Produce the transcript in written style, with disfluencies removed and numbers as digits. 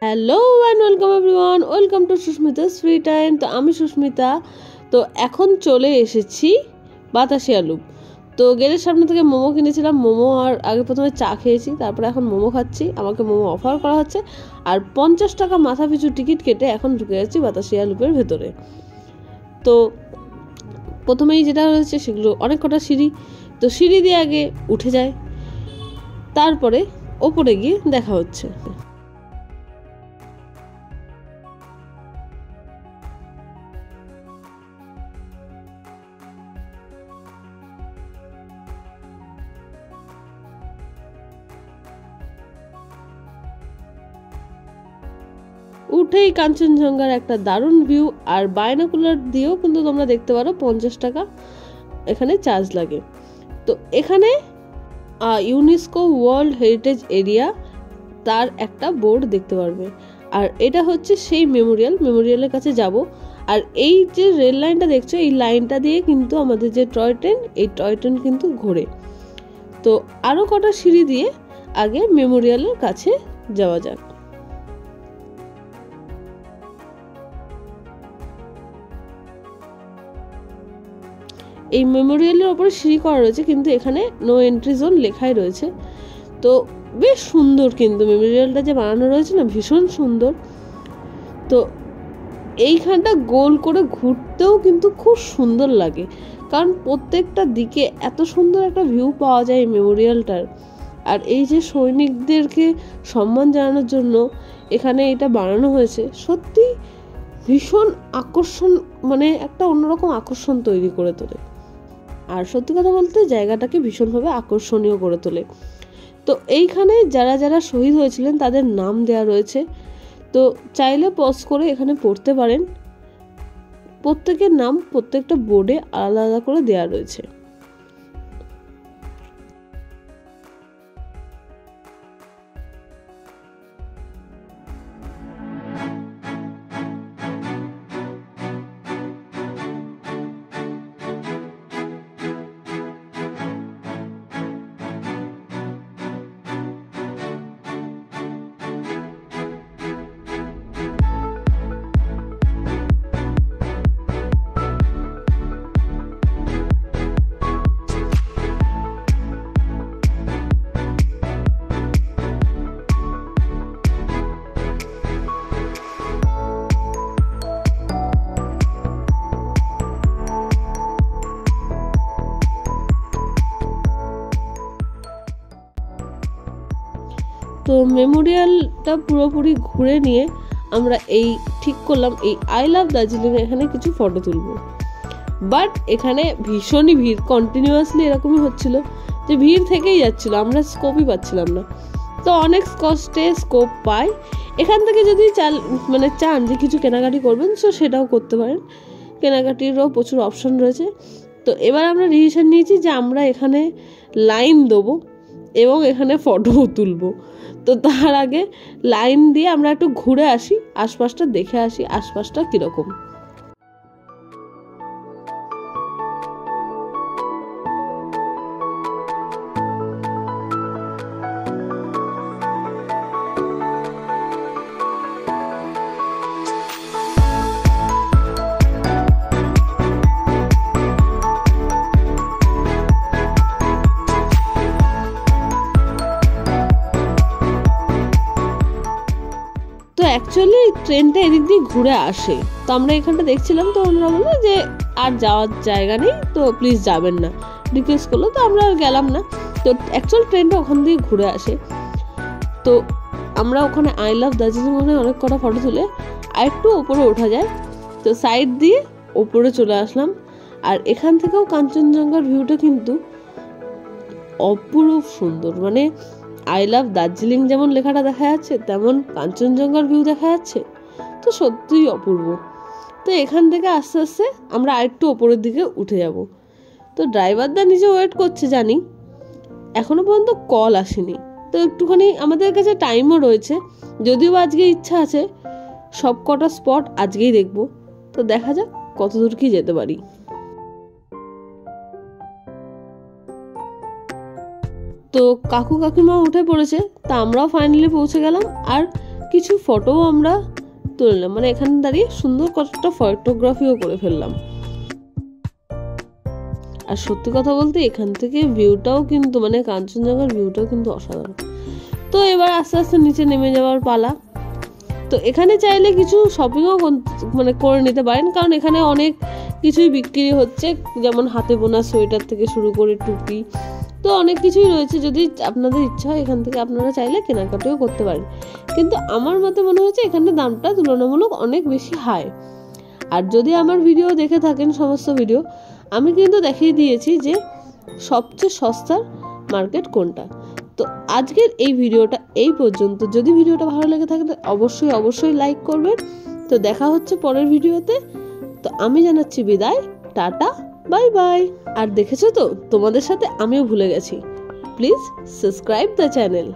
Hello and welcome everyone, welcome to Susmita's free time. তো আমি সুস্মিতা। তো এখন চলে এসেছি বাতাসিয়া লুপ। তো গেটের সামনে থেকে মোমো কিনেছিলাম, মোমো আর আগে প্রথমে চা খেয়েছি, তারপরে এখন মোমো খাচ্ছি। আমাকে মোমো অফার করা হচ্ছে আর 50 টাকা মাথা পিছু টিকিট কেটে এখন ঢুকে যাচ্ছি বাতাসিয়া লুপের ভেতরে। তো প্রথমেই যেটা রয়েছে সেগুলো অনেক কটা সিঁড়ি, তো সিঁড়ি দিয়ে আগে উঠে যায়, তারপরে ওপরে গিয়ে দেখা হচ্ছে। উঠেই কাঞ্চনজঙ্ঘার একটা দারুণ ভিউ, আর বাইনোকুলার দিয়েও কিন্তু তোমরা দেখতে পারো। 50 টাকা এখানে চার্জ লাগে। তো এখানে ইউনেস্কো ওয়ার্ল্ড হেরিটেজ এরিয়া তার একটা বোর্ড দেখতে পারবে। আর এটা হচ্ছে সেই মেমোরিয়ালের কাছে যাব। আর এই যে রেল লাইনটা দেখছো, এই লাইনটা দিয়ে কিন্তু আমাদের যে টয় ট্রেন, এই টয় ট্রেন কিন্তু ঘোরে। তো আরও কটা সিঁড়ি দিয়ে আগে মেমোরিয়ালের কাছে যাওয়া যাক। এই মেমোরিয়ালের ওপরে সিঁড়ি করা রয়েছে, কিন্তু এখানে নো এন্ট্রি জোন লেখাই রয়েছে। তো বেশ সুন্দর, কিন্তু মেমোরিয়ালটা যে বানানো রয়েছে না, ভীষণ সুন্দর। তো এইখানটা গোল করে ঘুরতেও কিন্তু খুব সুন্দর লাগে, কারণ প্রত্যেকটা দিকে এত সুন্দর একটা ভিউ পাওয়া যায় এই মেমোরিয়ালটার। আর এই যে সৈনিকদেরকে সম্মান জানানোর জন্য এখানে এটা বানানো হয়েছে, সত্যি ভীষণ আকর্ষণ, মানে একটা অন্যরকম আকর্ষণ তৈরি করে তোলে। আর সত্যি কথা বলতে জায়গাটাকে ভীষণভাবে আকর্ষণীয় করে তোলে। তো এইখানে যারা যারা শহীদ হয়েছিলেন তাদের নাম দেয়া রয়েছে। তো চাইলে পজ করে এখানে পড়তে পারেন। প্রত্যেকের নাম প্রত্যেকটা বোর্ডে আলাদা আলাদা করে দেয়া রয়েছে। তো মেমোরিয়ালটা পুরোপুরি ঘুরে নিয়ে আমরা এই ঠিক করলাম এই আই লাভ দার্জিলিং এখানে কিছু ফটো তুলব। বাট এখানে ভীষণই ভিড়, কন্টিনিউয়াসলি এরকমই হচ্ছিল যে ভিড় থেকেই যাচ্ছিল, আমরা স্কোপই পাচ্ছিলাম না। তো অনেক কষ্টে স্কোপ পাই। এখান থেকে যদি চান যে কিছু কেনাকাটি করবেন, তো সেটাও করতে পারেন, কেনাকাটিরও প্রচুর অপশন রয়েছে। তো এবার আমরা ডিসিশন নিয়েছি যে আমরা এখানে লাইন দেবো এবং এখানে ফটোও তুলবো। তো তার আগে লাইন দিয়ে আমরা একটু ঘুরে আসি, আশপাশটা দেখে আসি আশপাশটা কীরকম। তো অ্যাকচুয়ালি ট্রেনটা এদিক দিয়ে ঘুরে আসে। তো আমরা এখানটা দেখছিলাম, তো ওনারা বললো যে আর যাওয়ার জায়গা নেই, তো প্লিজ যাবেন না, রিকোয়েস্ট করলো। তো আমরা আর গেলাম না। তো অ্যাকচুয়াল ট্রেনটা ওখান দিয়ে ঘুরে আসে। তো আমরা ওখানে আই লাভ দার্জিলিং ওখানে অনেক কটা ফটো তুলে আর একটু ওপরে ওঠা যায়, তো সাইড দিয়ে ওপরে চলে আসলাম। আর এখান থেকেও কাঞ্চনজঙ্ঘার ভিউটা কিন্তু অপরূপ সুন্দর, মানে আই লাভ দার্জিলিং যেমন লেখাটা দেখা যাচ্ছে, তেমন কাঞ্চনজঙ্ঘার ভিউ দেখা যাচ্ছে। তো সত্যিই অপূর্ব। তো এখান থেকে আস্তে আস্তে আমরা আরেকটু ওপরের দিকে উঠে যাব। তো ড্রাইভারদা নিজে ওয়েট করছে জানি, এখনো পর্যন্ত কল আসেনি। তো একটুখানি আমাদের কাছে টাইমও রয়েছে, যদিও আজকে ইচ্ছা আছে সব কটা স্পট আজকেই দেখবো। তো দেখা যাক কতদূর কি যেতে পারি। তো কাকু কাকিমা উঠে পড়েছে, তা আমরাও ফাইনালি পৌঁছে গেলাম। আর কিছু ফটোও আমরা তুললাম, মানে এখানে দাঁড়িয়ে সুন্দর কতটা ফটোগ্রাফিও করে ফেললাম। আর সত্যি কথা বলতে এখান থেকে ভিউটাও কিন্তু মানে কাঞ্চনজঙ্ঘার ভিউটাও কিন্তু অসাধারণ। তো এবার আস্তে আস্তে নিচে নেমে যাওয়ার পালা। তো এখানে চাইলে কিছু শপিংও মানে করে নিতে পারেন, কারণ এখানে অনেক কিছুই বিক্রি হচ্ছে, যেমন হাতে বোনা সোয়েটার থেকে শুরু করে টুপি, তো অনেক কিছুই রয়েছে। যদি আপনাদের ইচ্ছা হয় এখান থেকে আপনারা চাইলে কেনাকাটাও করতে পারেন, কিন্তু আমার মতে মনে হচ্ছে এখানে দামটা তুলনামূলক অনেক বেশি হাই। আর যদি আমার ভিডিও দেখে থাকেন সমস্ত ভিডিও, আমি কিন্তু দেখিয়ে দিয়েছি যে সবচেয়ে সস্তার মার্কেট কোনটা। তো আজকের এই ভিডিওটা এই পর্যন্ত। যদি ভিডিওটা ভালো লেগে থাকে অবশ্যই অবশ্যই লাইক করবেন। তো দেখা হচ্ছে পরের ভিডিওতে। তো আমি জানাচ্ছি বিদায়, টাটা, বাই বাই। আর দেখেছো তো, তোমাদের সাথে আমিও ভুলে গেছি, প্লিজ সাবস্ক্রাইব দ্য চ্যানেল।